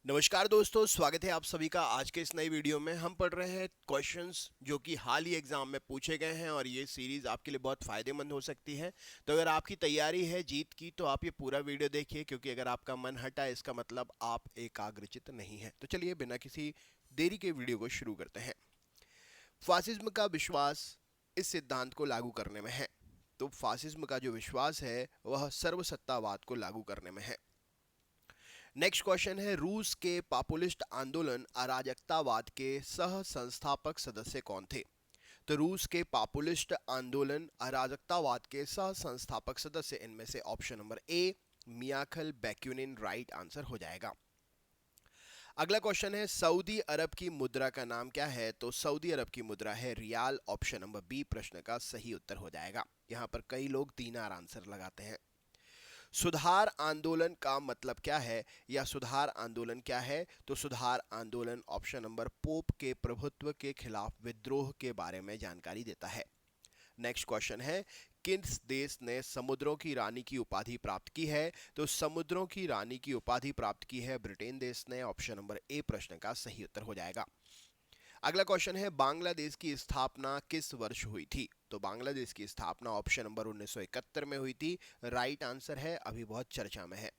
नमस्कार दोस्तों, स्वागत है आप सभी का। आज के इस नई वीडियो में हम पढ़ रहे हैं क्वेश्चंस जो कि हाल ही एग्जाम में पूछे गए हैं और ये सीरीज आपके लिए बहुत फायदेमंद हो सकती है। तो अगर आपकी तैयारी है जीत की तो आप ये पूरा वीडियो देखिए, क्योंकि अगर आपका मन हटा है इसका मतलब आप एकाग्रचित नहीं है। तो चलिए बिना किसी देरी के वीडियो को शुरू करते हैं। फासिज्म का विश्वास इस सिद्धांत को लागू करने में है। तो फासिज्म का जो विश्वास है वह सर्वसत्तावाद को लागू करने में है। नेक्स्ट क्वेश्चन है, रूस के पॉपुलिस्ट आंदोलन अराजकतावाद के सह संस्थापक सदस्य कौन थे? तो रूस के पॉपुलिस्ट आंदोलन अराजकतावाद के सह संस्थापक सदस्य इनमें से option number A Mikhail Bakunin right answer हो जाएगा। अगला क्वेश्चन है, सऊदी अरब की मुद्रा का नाम क्या है? तो सऊदी अरब की मुद्रा है रियाल। ऑप्शन नंबर बी प्रश्न का सही उत्तर हो जाएगा। यहाँ पर कई लोग दीनार आंसर लगाते हैं। सुधार आंदोलन का मतलब क्या है या सुधार आंदोलन क्या है? तो सुधार आंदोलन ऑप्शन नंबर पोप के प्रभुत्व के खिलाफ विद्रोह के बारे में जानकारी देता है। नेक्स्ट क्वेश्चन है, किस देश ने समुद्रों की रानी की उपाधि प्राप्त की है? तो समुद्रों की रानी की उपाधि प्राप्त की है ब्रिटेन देश ने। ऑप्शन नंबर ए प्रश्न का सही उत्तर हो जाएगा। अगला क्वेश्चन है, बांग्लादेश की स्थापना किस वर्ष हुई थी? तो बांग्लादेश की स्थापना ऑप्शन नंबर 1971 में हुई थी। राइट आंसर है, अभी बहुत चर्चा में है।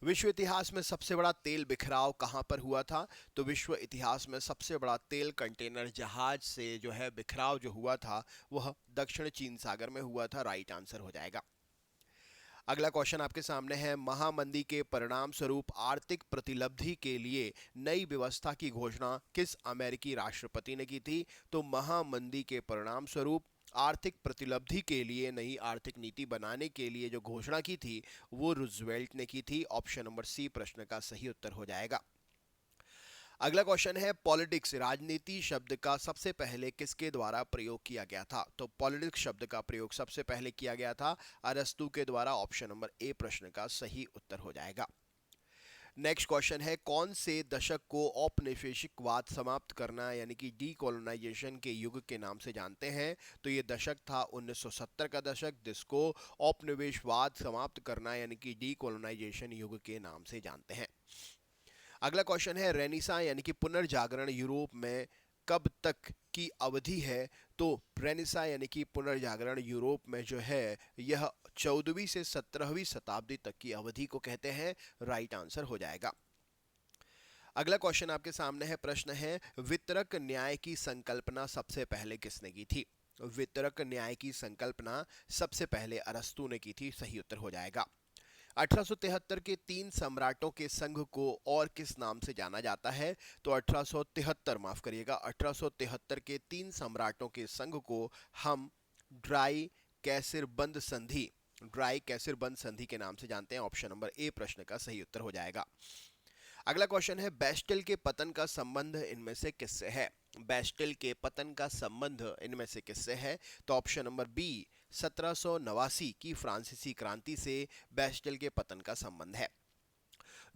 विश्व इतिहास में सबसे बड़ा तेल बिखराव कहां पर हुआ था? तो विश्व इतिहास में सबसे बड़ा तेल कंटेनर जहाज से जो है बिखराव जो हुआ था वह दक्षिण चीन सागर में हुआ था। राइट आंसर हो जाएगा। अगला क्वेश्चन आपके सामने है, महामंदी के परिणाम स्वरूप आर्थिक प्रतिलब्धि के लिए नई व्यवस्था की घोषणा किस अमेरिकी राष्ट्रपति ने की थी? तो महामंदी के परिणाम स्वरूप आर्थिक प्रतिलब्धि के लिए नई आर्थिक नीति बनाने के लिए जो घोषणा की थी वो रूजवेल्ट ने की थी। ऑप्शन नंबर सी प्रश्न का सही उत्तर हो जाएगा। अगला क्वेश्चन है, पॉलिटिक्स राजनीति शब्द का सबसे पहले किसके द्वारा प्रयोग किया गया था? तो पॉलिटिक्स शब्द का प्रयोग सबसे पहले किया गया था अरस्तु के द्वारा। ऑप्शन नंबर ए प्रश्न का सही उत्तर हो जाएगा। नेक्स्ट क्वेश्चन है, कौन से दशक को औपनिवेशिकवाद समाप्त करना यानी कि डीकोलोनाइजेशन के युग के नाम से जानते हैं? तो ये दशक था 1970 का दशक, जिसको औपनिवेशवाद समाप्त करना यानी कि डीकोलोनाइजेशन युग के नाम से जानते हैं। अगला क्वेश्चन है, रेनिसा यानी कि पुनर्जागरण यूरोप में कब तक की अवधि है? तो रेनिसा यानी कि पुनर्जागरण यूरोप में जो है यह 14वीं से 17वीं शताब्दी तक की अवधि को कहते हैं। राइट आंसर हो जाएगा। अगला क्वेश्चन आपके सामने है, प्रश्न है, वितरक न्याय की संकल्पना सबसे पहले किसने की थी? वितरक न्याय की संकल्पना सबसे पहले अरस्तु ने की थी। सही उत्तर हो जाएगा। 1873 के तीन सम्राटों के संघ को और किस नाम से जाना जाता है? तो 1873 माफ करिएगा 1873 के तीन सम्राटों के संघ को हम ड्राई कैसिर बंद संधि ड्राई कैसिर बंद संधि के नाम से जानते हैं। ऑप्शन नंबर ए प्रश्न का सही उत्तर हो जाएगा। अगला क्वेश्चन है, बेस्टिल के पतन का संबंध इनमें से किससे है? बेस्टिल के पतन का संबंध इनमें से किससे है? तो ऑप्शन नंबर बी 1789 की फ्रांसीसी क्रांति से बेस्टिल के पतन का संबंध है।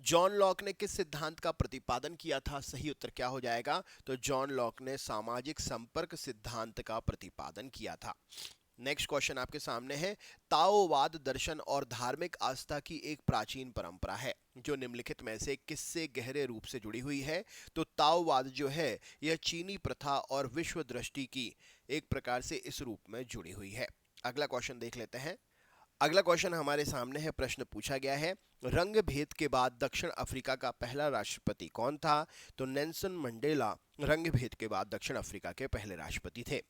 जॉन लॉक ने किस सिद्धांत का प्रतिपादन किया था? सही उत्तर क्या हो जाएगा? तो जॉन लॉक ने सामाजिक संपर्क सिद्धांत का प्रतिपादन किया था। नेक्स्ट क्वेश्चन आपके सामने है, ताओवाद दर्शन और धार्मिक आस्था की एक प्राचीन परंपरा है जो निम्नलिखित में से किससे गहरे रूप से जुड़ी हुई है? तो ताओवाद जो है यह चीनी प्रथा और विश्व दृष्टि की एक प्रकार से इस रूप में जुड़ी हुई है। अगला क्वेश्चन देख लेते हैं। अगला क्वेश्चन हमारे सामने है, प्रश्न पूछा गया है, रंग भेद के बाद दक्षिण अफ्रीका का पहला राष्ट्रपति कौन था? तो नेल्सन मंडेला रंग भेद के बाद दक्षिण अफ्रीका के पहले राष्ट्रपति थे।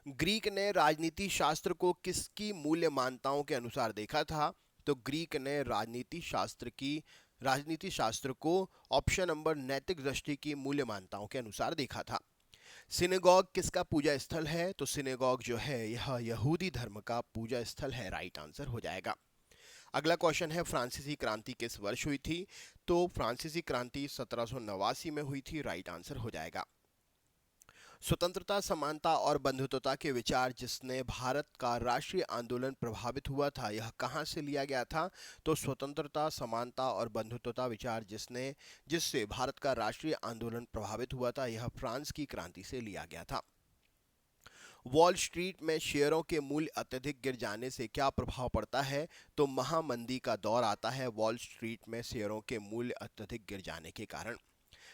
ग्रीक ने राजनीति शास्त्र को किसकी मूल्य मान्यताओं के अनुसार देखा था? तो ग्रीक ने राजनीति शास्त्र को ऑप्शन नंबर नैतिक दृष्टि की मूल्य मान्यताओं के अनुसार देखा था। सिनेगॉग किसका पूजा स्थल है? तो सिनेगॉग जो है यह यहूदी धर्म का पूजा स्थल है। राइट आंसर हो जाएगा। अगला क्वेश्चन है, फ्रांसीसी क्रांति किस वर्ष हुई थी? तो फ्रांसीसी क्रांति 1789 में हुई थी। राइट आंसर हो जाएगा। स्वतंत्रता, समानता और बंधुत्वता के विचार जिसने भारत का राष्ट्रीय आंदोलन प्रभावित हुआ था, यह कहाँ से लिया गया था? तो स्वतंत्रता, समानता और बंधुत्वता विचार जिससे भारत का राष्ट्रीय आंदोलन प्रभावित हुआ था, यह फ्रांस की क्रांति से लिया गया था। वॉल स्ट्रीट में शेयरों के मूल्य अत्यधिक गिर जाने से क्या प्रभाव पड़ता है? तो महामंदी का दौर आता है वॉल स्ट्रीट में शेयरों के मूल्य अत्यधिक गिर जाने के कारण।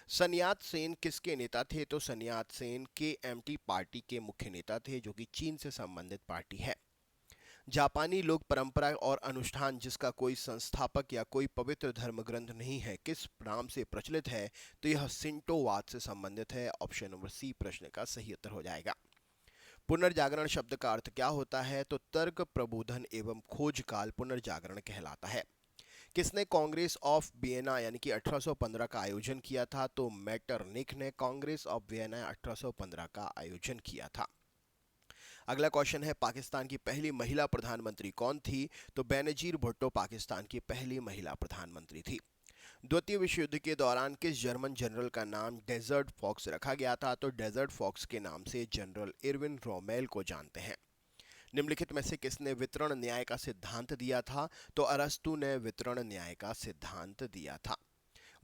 सन्यात सेन किसके नेता थे? तो सन्यात सेन KMT पार्टी के मुख्य नेता थे, जो कि चीन से संबंधित पार्टी है। जापानी लोक परंपरा और अनुष्ठान जिसका कोई संस्थापक या कोई पवित्र धर्म ग्रंथ नहीं है, किस नाम से प्रचलित है? तो यह सिंटोवाद से संबंधित है। ऑप्शन नंबर सी प्रश्न का सही उत्तर हो जाएगा। पुनर्जागरण शब्द का अर्थ क्या होता है? तो तर्क प्रबोधन एवं खोज काल पुनर्जागरण कहलाता है। किसने कांग्रेस ऑफ वियना यानी कि 1815 का आयोजन किया था? तो मेटरनिख ने कांग्रेस ऑफ वियना 1815 का आयोजन किया था। अगला क्वेश्चन है, पाकिस्तान की पहली महिला प्रधानमंत्री कौन थी? तो बेनजीर भुट्टो पाकिस्तान की पहली महिला प्रधानमंत्री थी। द्वितीय विश्व युद्ध के दौरान किस जर्मन जनरल का नाम डेजर्ट फॉक्स रखा गया था? तो डेजर्ट फॉक्स के नाम से जनरल इरविन रोमेल को जानते हैं। निम्नलिखित में से किसने वितरण न्याय का सिद्धांत दिया था? तो अरस्तु ने वितरण न्याय का सिद्धांत दिया था।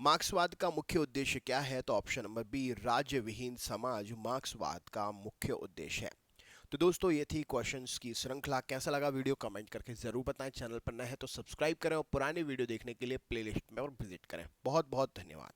मार्क्सवाद का मुख्य उद्देश्य क्या है? तो ऑप्शन नंबर बी राज्य विहीन समाज मार्क्सवाद का मुख्य उद्देश्य है। तो दोस्तों, ये थी क्वेश्चंस की श्रृंखला। कैसा लगा वीडियो कमेंट करके जरूर बताएं। चैनल पर नए हैं तो सब्सक्राइब करें और पुराने वीडियो देखने के लिए प्लेलिस्ट में और विजिट करें। बहुत बहुत धन्यवाद।